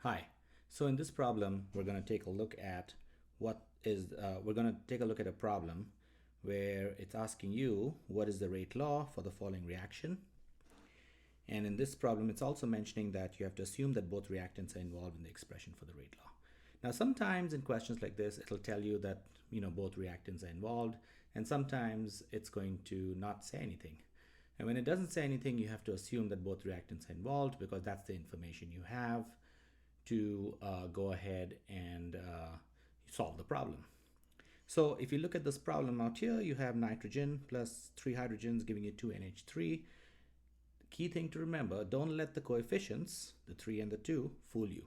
Hi. So in this problem, we're going to take a look at we're going to take a look at a problem where it's asking you what is the rate law for the following reaction. And in this problem, it's also mentioning that you have to assume that both reactants are involved in the expression for the rate law. Now, sometimes in questions like this, it'll tell you that, both reactants are involved, and sometimes it's going to not say anything. And when it doesn't say anything, you have to assume that both reactants are involved because that's the information you have to go ahead and solve the problem. So if you look at this problem out here, you have nitrogen plus 3 hydrogens giving you 2 NH3. The key thing to remember, don't let the coefficients, the 3 and the 2, fool you.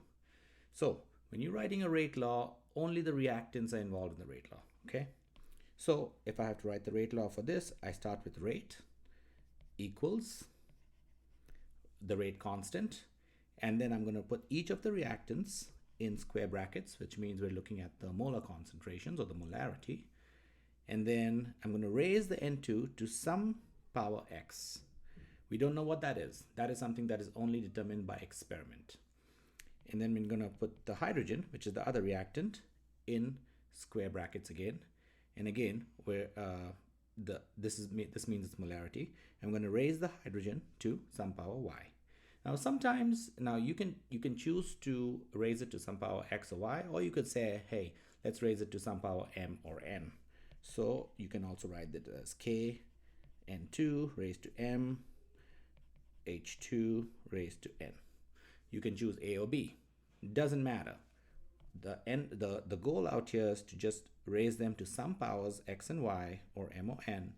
So when you're writing a rate law, only the reactants are involved in the rate law, okay? So if I have to write the rate law for this, I start with rate equals the rate constant, and then I'm going to put each of the reactants in square brackets, which means we're looking at the molar concentrations or the molarity. And then I'm going to raise the N2 to some power x. We don't know what that is. That is something that is only determined by experiment. And then we're going to put the hydrogen, which is the other reactant, in square brackets again. And again, where this means its molarity. I'm going to raise the hydrogen to some power y. Now you can choose to raise it to some power x or y, or you could say, hey, let's raise it to some power m or n. So you can also write it as k n2 raised to m h2 raised to n. You can choose a or b. Doesn't matter. The goal out here is to just raise them to some powers x and y or m or n,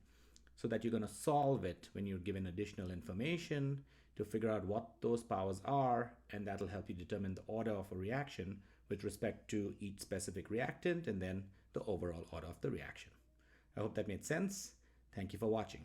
so that you're going to solve it when you're given additional information to figure out what those powers are, and that'll help you determine the order of a reaction with respect to each specific reactant and then the overall order of the reaction. I hope that made sense. Thank you for watching.